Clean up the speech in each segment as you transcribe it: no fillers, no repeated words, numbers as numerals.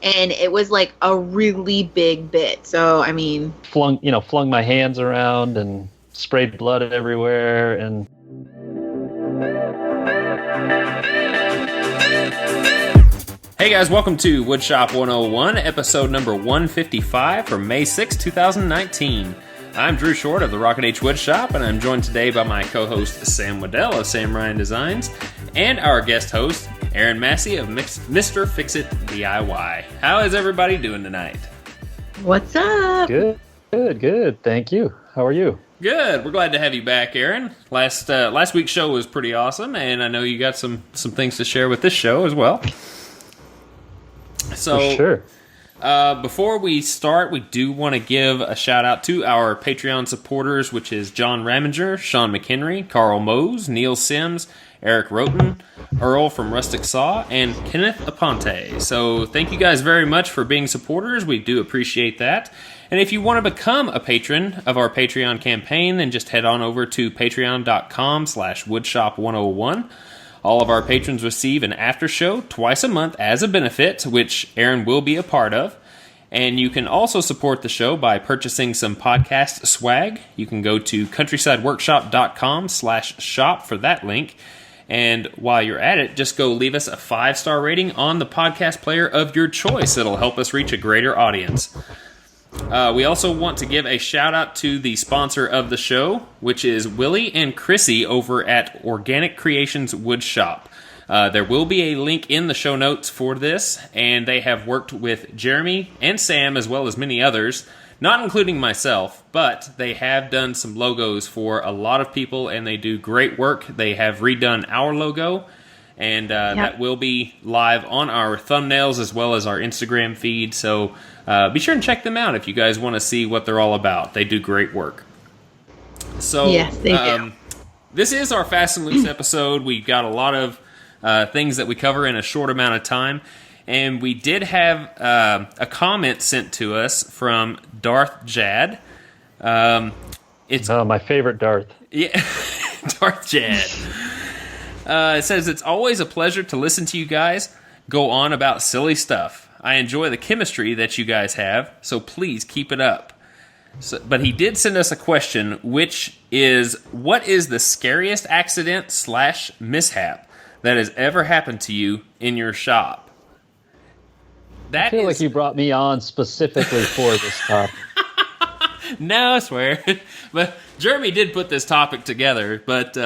and it was like a really big bit. So, I mean, flung my hands around and sprayed blood everywhere. And hey guys, welcome to Woodshop 101, episode number 155 from May 6, 2019. I'm Drew Short of the Rocket H Woodshop, and I'm joined today by my co-host Sam Wooddell of SamRyan Designs, and our guest host, Aaron Massey of Mr. Fix-It DIY. How is everybody doing tonight? What's up? Good. Thank you. How are you? Good. We're glad to have you back, Aaron. Last week's show was pretty awesome, and I know you got some things to share with this show as well. So, for sure. Before we start, we do want to give a shout out to our Patreon supporters, which is John Ramminger, Sean McHenry, Carl Mose, Neil Sims, Eric Rhoten, Earl from Rustic Saw, and Kenneth Aponte. So thank you guys very much for being supporters. We do appreciate that. And if you want to become a patron of our Patreon campaign, then just head on over to patreon.com/woodshop101. All of our patrons receive an after show twice a month as a benefit, which Aaron will be a part of. And you can also support the show by purchasing some podcast swag. You can go to countrysideworkshop.com/shop for that link. And while you're at it, just go leave us a 5-star rating on the podcast player of your choice. It'll help us reach a greater audience. We also want to give a shout out to the sponsor of the show, which is Willie and Chrissy over at Organic Creations Woodshop. There will be a link in the show notes for this, and they have worked with Jeremy and Sam as well as many others, not including myself, but they have done some logos for a lot of people, and they do great work. They have redone our logo, and that will be live on our thumbnails as well as our Instagram feed, so be sure and check them out if you guys want to see what they're all about. They do great work. So, yes, they do. This is our Fast and Loose episode. We've got a lot of things that we cover in a short amount of time, and we did have a comment sent to us from Darthjad. It's my favorite Darth. Yeah, Darthjad. It says, it's always a pleasure to listen to you guys go on about silly stuff. I enjoy the chemistry that you guys have, so please keep it up. But he did send us a question, which is, what is the scariest accident/mishap that has ever happened to you in your shop? I feel like you brought me on specifically for this topic. No, I swear. But Jeremy did put this topic together, but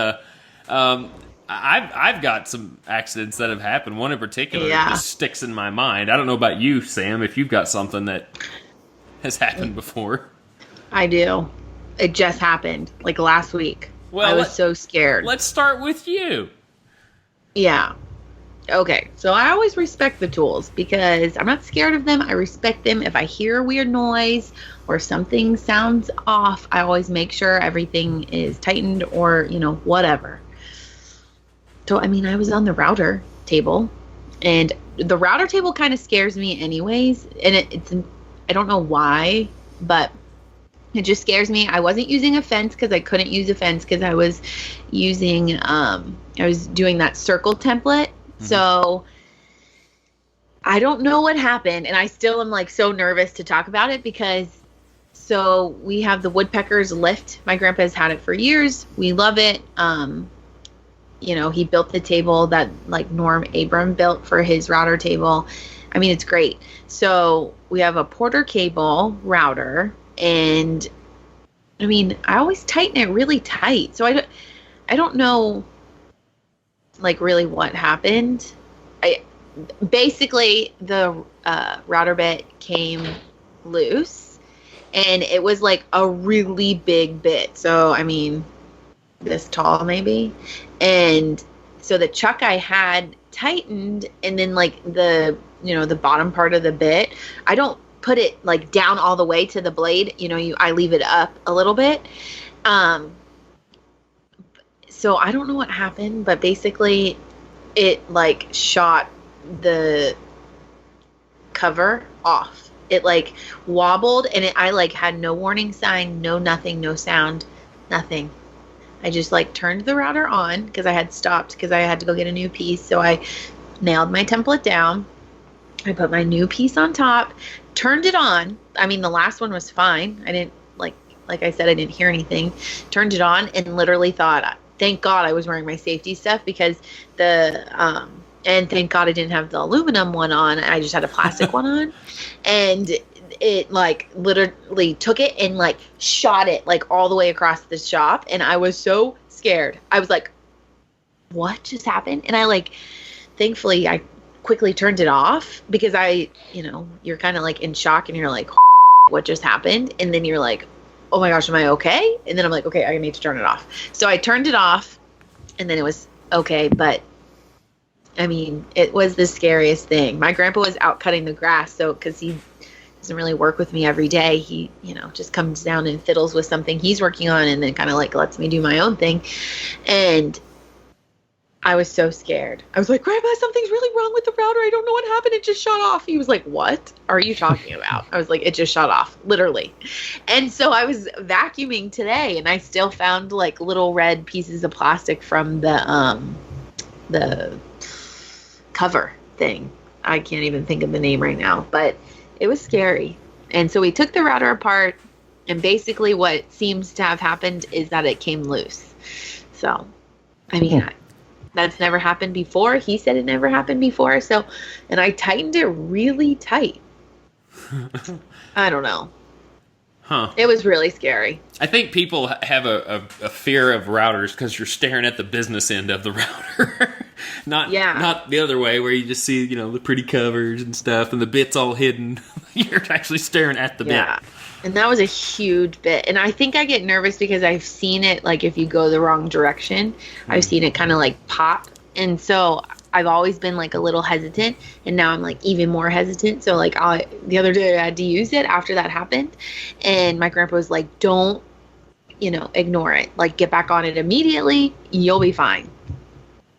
I've got some accidents that have happened. One in particular just sticks in my mind. I don't know about you, Sam, if you've got something that has happened before. I do. It just happened, like last week. Well, I was so scared. Let's start with you. Yeah. Okay, so I always respect the tools because I'm not scared of them. I respect them. If I hear a weird noise or something sounds off, I always make sure everything is tightened or, whatever. So, I mean, I was on the router table, and the router table kind of scares me anyways, and it's I don't know why, but it just scares me. I wasn't using a fence because I couldn't use a fence because I was using, I was doing that circle template. Mm-hmm. So I don't know what happened, and I still am like so nervous to talk about it because so we have the woodpeckers lift. My grandpa has had it for years. We love it. He built the table that like Norm Abram built for his router table. I mean, it's great. So we have a Porter cable router, and I mean, I always tighten it really tight. So I don't know like really what happened. Basically the router bit came loose, and it was like a really big bit. So, I mean, this tall maybe. And so the chuck I had tightened, and then like the bottom part of the bit, I don't put it like down all the way to the blade. I leave it up a little bit. So I don't know what happened, but basically it like shot the cover off. It like wobbled, and I like had no warning sign, no nothing, no sound, nothing. I just like turned the router on because I had stopped because I had to go get a new piece. So I nailed my template down. I put my new piece on top, turned it on. I mean, the last one was fine. I didn't, like I said, I didn't hear anything. Turned it on and literally thought, thank God I was wearing my safety stuff because and thank God I didn't have the aluminum one on. I just had a plastic one on. And it like literally took it and like shot it like all the way across the shop. And I was so scared. I was like, what just happened? And I thankfully I quickly turned it off because you're kind of like in shock and you're like, what just happened? And then you're like, oh my gosh, am I okay? And then I'm like, okay, I need to turn it off. So I turned it off and then it was okay. But I mean, it was the scariest thing. My grandpa was out cutting the grass. So, cause he doesn't really work with me every day. He, just comes down and fiddles with something he's working on and then kind of like lets me do my own thing. And I was so scared. I was like, Grandpa, something's really wrong with the router. I don't know what happened. It just shut off. He was like, what are you talking about? I was like, it just shut off, literally. And so I was vacuuming today and I still found like little red pieces of plastic from the cover thing. I can't even think of the name right now, but it was scary. And so we took the router apart and basically what seems to have happened is that it came loose. So, I mean, that's never happened before. He said it never happened before. So, and I tightened it really tight. I don't know. Huh. It was really scary. I think people have a fear of routers because you're staring at the business end of the router. Not the other way where you just see, the pretty covers and stuff and the bit's all hidden. You're actually staring at the bit. And that was a huge bit. And I think I get nervous because I've seen it, like, if you go the wrong direction, I've seen it kind of, like, pop. And so I've always been, like, a little hesitant. And now I'm, like, even more hesitant. So, like, the other day I had to use it after that happened. And my grandpa was like, don't, ignore it. Like, get back on it immediately. You'll be fine.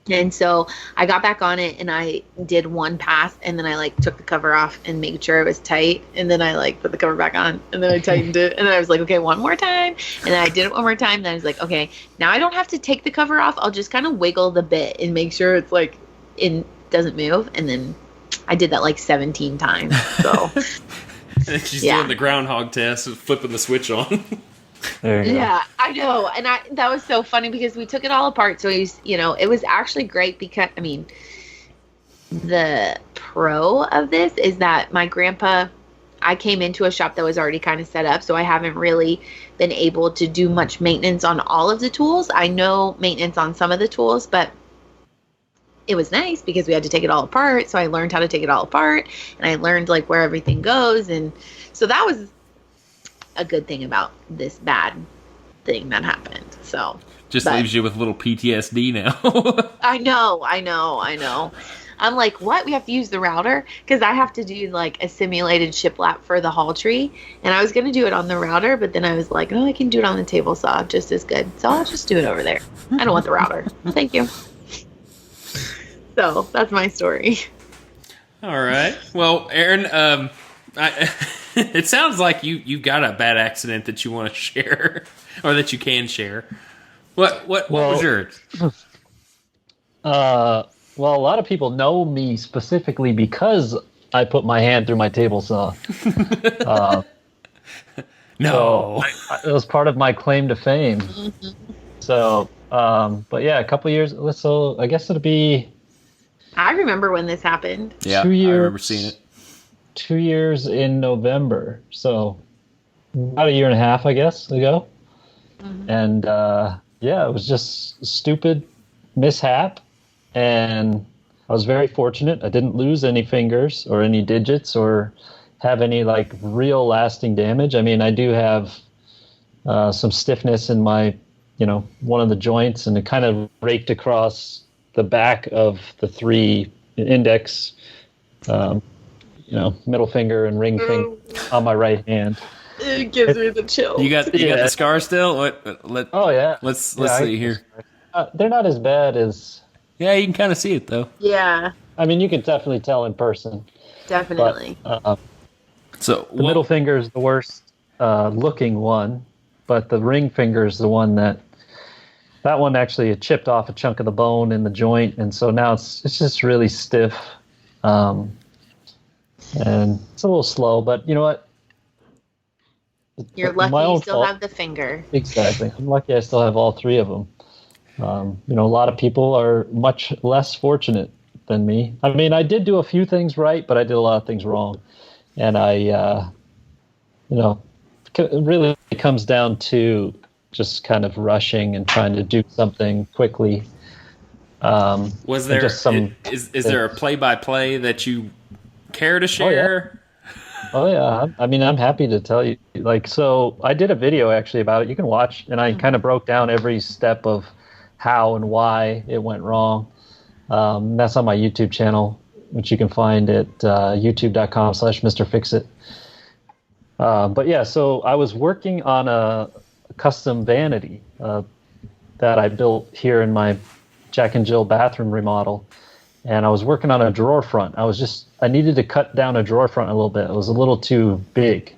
And so I got back on it and I did one pass and then I like took the cover off and made sure it was tight. And then I like put the cover back on and then I tightened it. And then I was like, okay, one more time. And then I did it one more time. Then I was like, okay, now I don't have to take the cover off. I'll just kind of wiggle the bit and make sure it's like, it doesn't move. And then I did that like 17 times. So and she's doing the groundhog test, flipping the switch on. Yeah, I know. And that was so funny because we took it all apart. So it was actually great because, I mean, the pro of this is that my grandpa, I came into a shop that was already kind of set up. So I haven't really been able to do much maintenance on all of the tools. I know maintenance on some of the tools, but it was nice because we had to take it all apart. So I learned how to take it all apart and I learned like where everything goes. And so that was a good thing about this bad thing that happened. So just leaves you with a little PTSD now. I know. I'm like, what? We have to use the router? Because I have to do like a simulated shiplap for the haul tree. And I was going to do it on the router, but then I was like, no, I can do it on the table saw just as good. So I'll just do it over there. I don't want the router. Thank you. So that's my story. All right. Well, Aaron, it sounds like you've got a bad accident that you want to share, or that you can share. What was yours? Well, a lot of people know me specifically because I put my hand through my table saw. No, so it was part of my claim to fame. Mm-hmm. So, but yeah, a couple years. So I guess it'll be. I remember when this happened. Yeah, 2 years. I remember seeing it. 2 years in November, so about a year and a half, I guess, ago. Mm-hmm. And it was just a stupid mishap, and I was very fortunate. I didn't lose any fingers or any digits or have any like real lasting damage. I mean, I do have some stiffness in my, one of the joints, and it kind of raked across the back of the three index. Middle finger and ring finger on my right hand. It gives me the chill. You got the scar still? Oh yeah. Let's see here. They're not as bad as. Yeah, you can kind of see it though. Yeah. I mean, you can definitely tell in person. Definitely. But, so the middle finger is the worst looking one, but the ring finger is the one that one actually chipped off a chunk of the bone in the joint, and so now it's just really stiff. And it's a little slow, but you know what? You're My lucky you own still fault. have the finger. Exactly. I'm lucky I still have all three of them. You know, a lot of people are much less fortunate than me. I mean, I did do a few things right, but I did a lot of things wrong. And you know, it really comes down to just kind of rushing and trying to do something quickly. Was there just some is there a play-by-play that you care to Oh, share? Oh yeah, I mean, I'm happy to tell you. Like, so I did a video actually about it. You can watch, and I kind of broke down every step of how and why it went wrong. That's on my YouTube channel, which you can find at youtube.com/MrFixit. But yeah, so I was working on a custom vanity that I built here in my Jack and Jill bathroom remodel. And I was working on a drawer front. I needed to cut down a drawer front a little bit. It was a little too big.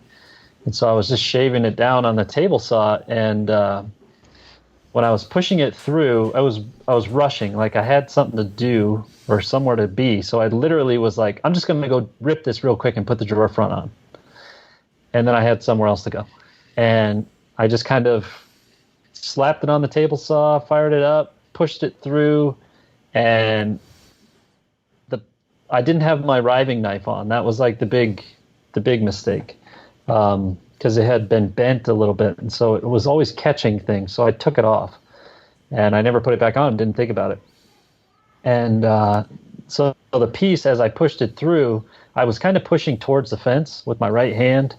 And so I was just shaving it down on the table saw. And when I was pushing it through, I was rushing. Like I had something to do or somewhere to be. So I literally was like, I'm just going to go rip this real quick and put the drawer front on. And then I had somewhere else to go. And I just kind of slapped it on the table saw, fired it up, pushed it through, and I didn't have my riving knife on. That was like the big mistake, because it had been bent a little bit, and so it was always catching things. So I took it off, and I never put it back on. Didn't think about it. And so the piece, as I pushed it through, I was kind of pushing towards the fence with my right hand,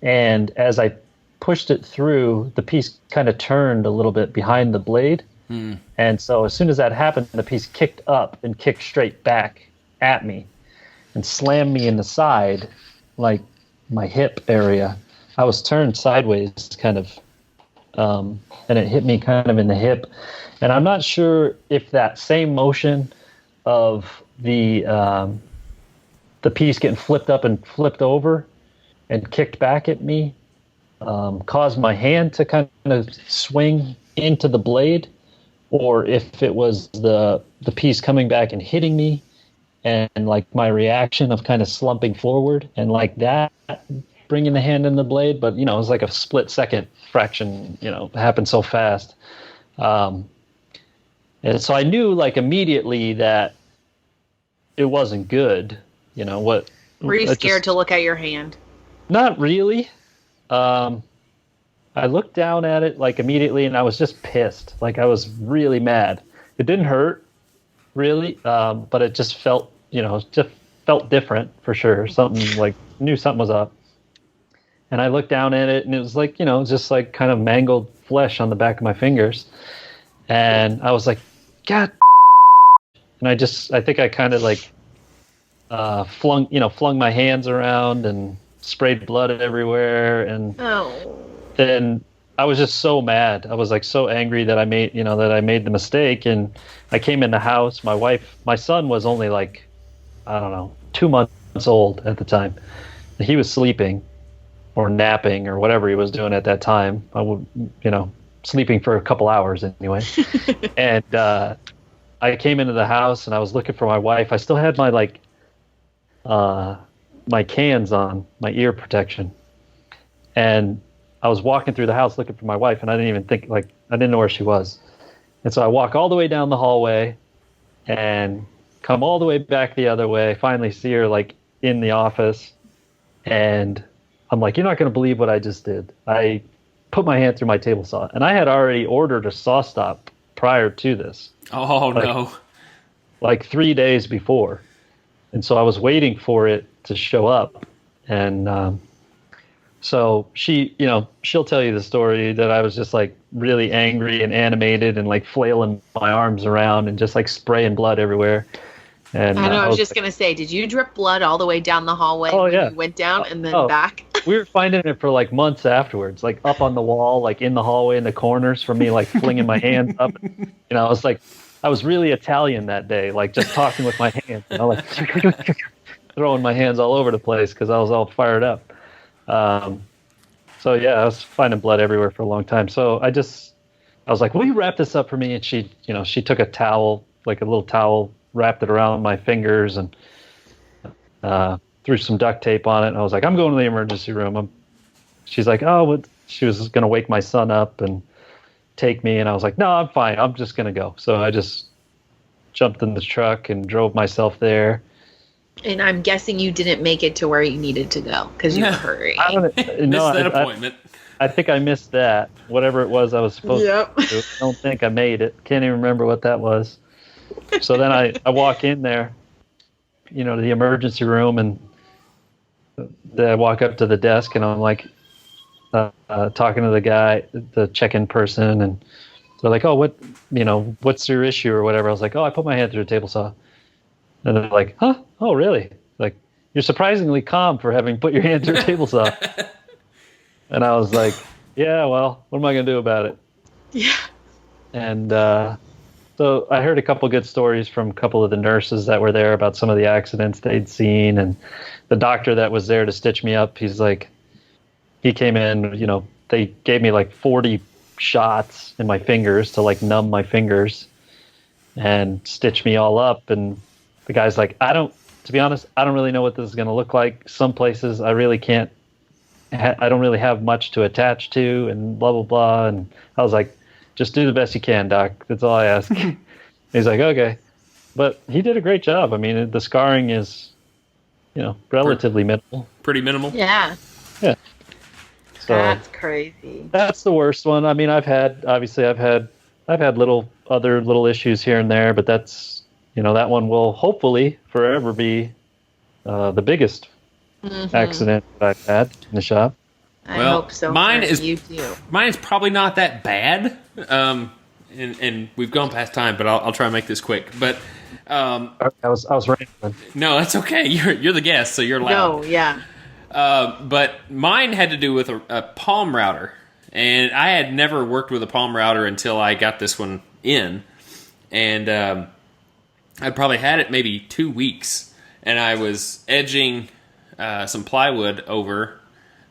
and as I pushed it through, the piece kind of turned a little bit behind the blade. And so as soon as that happened, the piece kicked up and kicked straight back at me and slammed me in the side, like my hip area. I was turned sideways kind of, and it hit me kind of in the hip. And I'm not sure if that same motion of the piece getting flipped up and flipped over and kicked back at me caused my hand to kind of swing into the blade, or if it was the piece coming back and hitting me, and like my reaction of kind of slumping forward and like that bringing the hand in the blade. But, you know, it was like a split second fraction, you know, it happened so fast. And so I knew like immediately that it wasn't good. You know, what? Were you scared to look at your hand? Not really. I looked down at it like immediately and I was just pissed. Like I was really mad. It didn't hurt really, but it just felt, you know, just felt different for sure. Something like, knew something was up. And I looked down at it and it was like, you know, just like kind of mangled flesh on the back of my fingers. And I was like, God. And I think I kind of like flung my hands around and sprayed blood everywhere. And then I was just so mad. I was like so angry that I made the mistake. And I came in the house. My son was only like, I don't know, 2 months old at the time. He was sleeping or napping or whatever he was doing at that time. I would, you know, sleeping for a couple hours anyway. And I came into the house and I was looking for my wife. I still had my my cans on, my ear protection. And I was walking through the house looking for my wife, and I didn't even think, like, I didn't know where she was. And so I walk all the way down the hallway and come all the way back the other way, finally see her, like, in the office. And I'm like, you're not going to believe what I just did. I put my hand through my table saw, and I had already ordered a saw stop prior to this. Oh, no. Like 3 days before. And so I was waiting for it to show up. And so she'll tell you the story that I was just like really angry and animated and like flailing my arms around and just like spraying blood everywhere. And I know, I was just going to say, did you drip blood all the way down the hallway when you went down and then back? We were finding it for like months afterwards, like up on the wall, like in the hallway in the corners for me, like flinging my hands up. You know, I was really Italian that day, like just talking with my hands, you know, like throwing my hands all over the place because I was all fired up. So yeah, I was finding blood everywhere for a long time. So I was like, will you wrap this up for me? And she took a towel, like a little towel, wrapped it around my fingers and threw some duct tape on it, and I was like, I'm going to the emergency room. She's like, oh, what? She was going to wake my son up and take me, and I was like, no, I'm fine. I'm just going to go. So I just jumped in the truck and drove myself there. And I'm guessing you didn't make it to where you needed to go because you were hurrying. Missed that appointment. I think I missed that. Whatever it was I was supposed to do. I don't think I made it. Can't even remember what that was. So then I walk in there, to the emergency room, and I walk up to the desk, and I'm like talking to the guy, the check-in person, and they're like, oh, what's your issue or whatever? I was like, oh, I put my hand through a table saw. And they're like, huh? Oh, really? Like, you're surprisingly calm for having put your hand through a table saw. And I was like, yeah, well, what am I going to do about it? Yeah. And so I heard a couple good stories from a couple of the nurses that were there about some of the accidents they'd seen. And the doctor that was there to stitch me up, he's like, he came in, they gave me like 40 shots in my fingers to like numb my fingers and stitch me all up. And the guy's like, to be honest, I don't really know what this is going to look like. Some places I really can't, I don't really have much to attach to, and blah, blah, blah. And I was like, just do the best you can, doc. That's all I ask. He's like, okay. But he did a great job. I mean, the scarring is, relatively minimal. Pretty minimal? Yeah. Yeah. So that's crazy. That's the worst one. I mean, I've had other little issues here and there, but that's, that one will hopefully forever be the biggest accident that I've had in the shop. I hope so. Mine is probably not that bad. And we've gone past time, but I'll try and make this quick. But I was rambling. No, that's okay. You're the guest, so you're loud. No, yeah. But mine had to do with a palm router, and I had never worked with a palm router until I got this one in, and I'd probably had it maybe 2 weeks, and I was edging some plywood over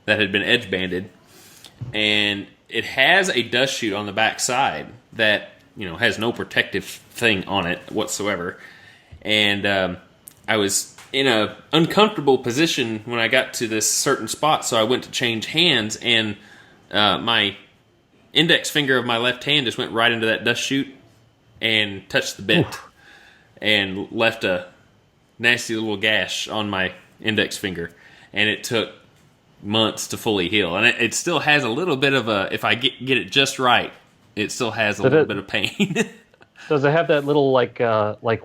that had been edge banded, and it has a dust chute on the back side that has no protective thing on it whatsoever, and I was in a uncomfortable position when I got to this certain spot, so I went to change hands, and my index finger of my left hand just went right into that dust chute and touched the bit. Oof. And left a nasty little gash on my index finger, and it took months to fully heal. And it still has a little bit of if I get it just right, it still has a little bit of pain. Does it have that little like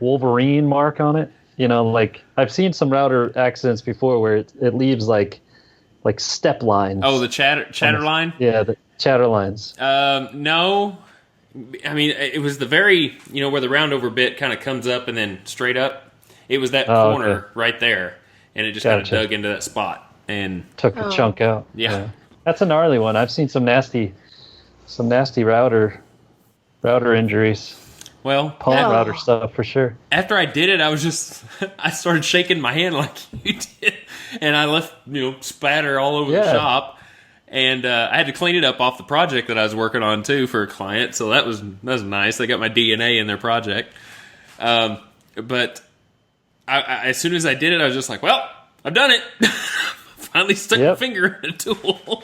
Wolverine mark on it? Like I've seen some router accidents before where it leaves like step lines. Oh, the chatter line? Yeah, the chatter lines. No. I mean, it was the very, where the roundover bit kind of comes up and then straight up. It was that corner right there, and it just kind of dug into that spot and took the chunk out. Yeah, that's a gnarly one. I've seen some nasty router injuries. Well, palm router stuff for sure. After I did it, I started shaking my hand like you did, and I left spatter all over the shop. And I had to clean it up off the project that I was working on, too, for a client. So that was nice. They got my DNA in their project. But I, as soon as I did it, I was just like, well, I've done it. Finally stuck my finger in a tool.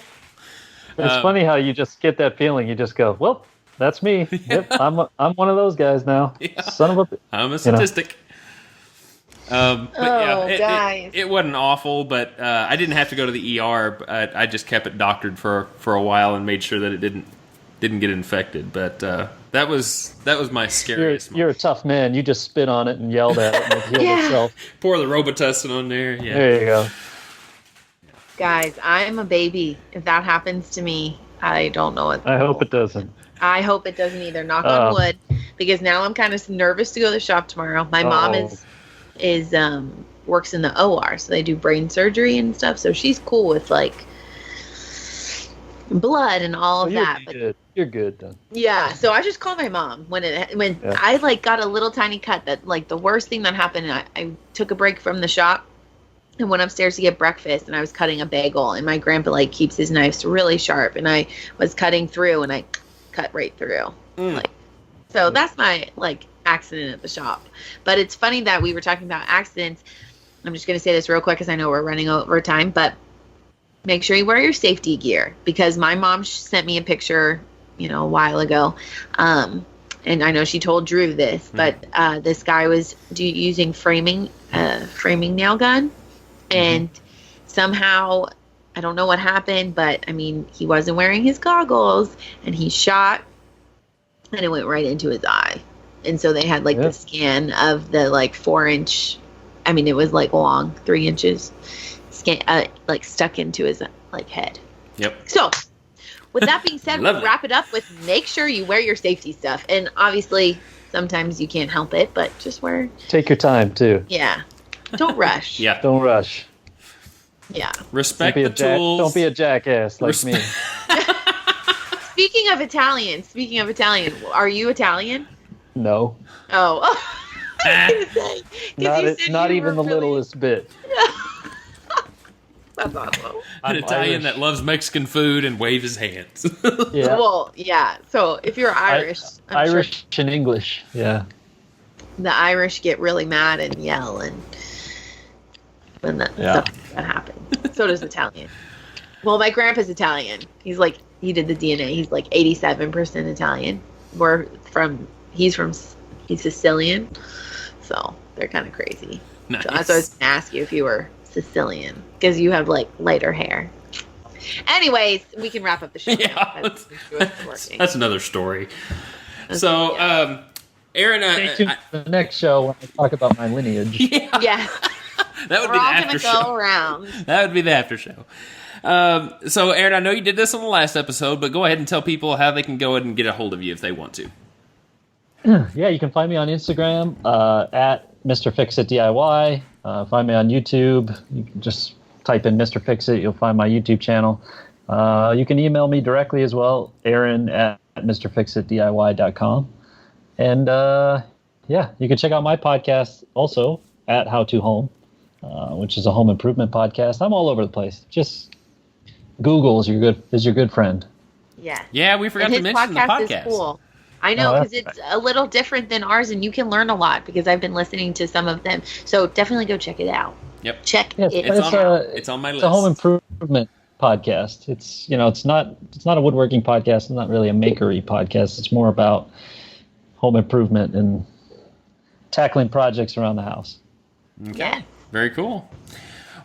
It's funny how you just get that feeling. You just go, well, that's me. Yeah. Yep, I'm one of those guys now. Yeah. Son of a... I'm a statistic. But guys. It wasn't awful, but I didn't have to go to the ER. I just kept it doctored for a while and made sure that it didn't get infected. But that was my scariest. You're a tough man. You just spit on it and yelled at it and it healed itself. Pour the Robitussin on there. Yeah. There you go. Guys, I'm a baby. If that happens to me, I don't know what. I hope it doesn't. I hope it doesn't either. Knock on wood, because now I'm kind of nervous to go to the shop tomorrow. My mom is works in the OR, so they do brain surgery and stuff. So she's cool with like blood and all of that. But you're good then. Yeah. So I just called my mom when I like got a little tiny cut. That like the worst thing that happened. I took a break from the shop and went upstairs to get breakfast, and I was cutting a bagel, and my grandpa like keeps his knives really sharp, and I was cutting through, and I cut right through. So that's my like accident at the shop. But it's funny that we were talking about accidents. I'm just going to say this real quick because I know we're running over time, but make sure you wear your safety gear, because my mom sent me a picture, a while ago. And I know she told Drew this, but this guy was using framing nail gun, and somehow, I don't know what happened, but I mean, he wasn't wearing his goggles, and he shot, and it went right into his eye. And so they had the scan of the 4-inch. I mean, it was long, 3 inches, scan stuck into his head. Yep. So, with that being said, we'll wrap it up with make sure you wear your safety stuff. And obviously, sometimes you can't help it, but just wear. Take your time too. Yeah. Don't rush. Yeah. Don't rush. Yeah. Respect the tools. Don't be a jackass like me. Speaking of Italian, are you Italian? No. Oh. I was gonna say, not even the littlest bit. That's awesome. An Italian that loves Mexican food and waves his hands. Yeah. Well, yeah. So if you're Irish, I'm Irish sure and English. Yeah. the Irish get really mad and yell and when that stuff like that happens. So does Italian. Well, my grandpa's Italian. He did the DNA. He's 87% Italian. He's Sicilian. So they're kind of crazy. Nice. So that's what I was going to ask you if you were Sicilian, because you have lighter hair. Anyways, we can wrap up the show. Yeah, that's another story. So, Aaron, stay tuned for the next show when I talk about my lineage. Yeah. That would be the after show. Go around. That would be the after show. So, Aaron, I know you did this on the last episode, but go ahead and tell people how they can go ahead and get a hold of you if they want to. Yeah, you can find me on Instagram at Mr. Fix-It DIY. Find me on YouTube. You can just type in Mr. Fix-It. You'll find my YouTube channel. You can email me directly as well, Aaron at MrFixItDIY.com. And you can check out my podcast also at How to Home, which is a home improvement podcast. I'm all over the place. Just Google is your good friend. Yeah. Yeah, we forgot to mention the podcast. Is cool. I know, because it's a little different than ours, and you can learn a lot because I've been listening to some of them. So definitely go check it out. Yep. Check it out. It's on my list. It's a home improvement podcast. It's it's not a woodworking podcast. It's not really a makery podcast. It's more about home improvement and tackling projects around the house. Okay. Yeah. Very cool.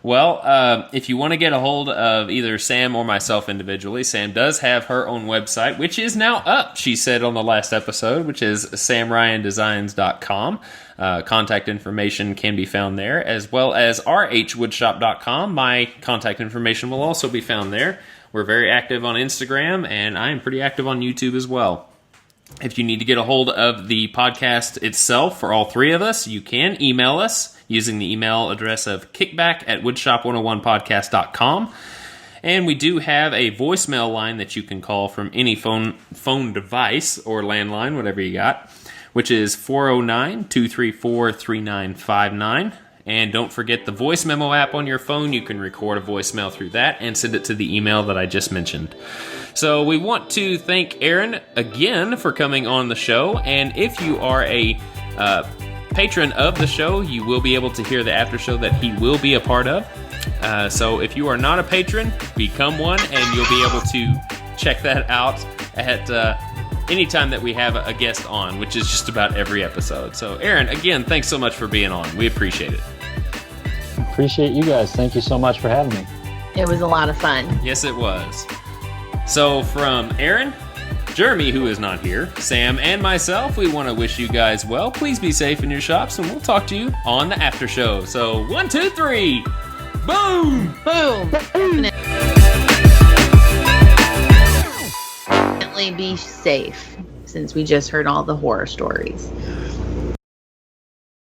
Well, if you want to get a hold of either Sam or myself individually, Sam does have her own website, which is now up, she said on the last episode, which is SamRyanDesigns.com. Contact information can be found there, as well as rhwoodshop.com. My contact information will also be found there. We're very active on Instagram, and I am pretty active on YouTube as well. If you need to get a hold of the podcast itself for all three of us, you can email us using the email address of kickback@woodshop101podcast.com. And we do have a voicemail line that you can call from any phone device or landline, whatever you got, which is 409-234-3959. And don't forget the voice memo app on your phone. You can record a voicemail through that and send it to the email that I just mentioned. So we want to thank Aaron again for coming on the show. And if you are a patron of the show, you will be able to hear the after show that he will be a part of. So if you are not a patron, become one, and you'll be able to check that out at any time that we have a guest on, which is just about every episode. So Aaron, again, thanks so much for being on. We appreciate it. Appreciate you guys. Thank you so much for having me. It was a lot of fun. Yes, it was. So from Aaron, Jeremy, who is not here, Sam, and myself, we want to wish you guys well. Please be safe in your shops, and we'll talk to you on the after show. So 1, 2, 3, boom! Boom! Definitely be safe, since we just heard all the horror stories.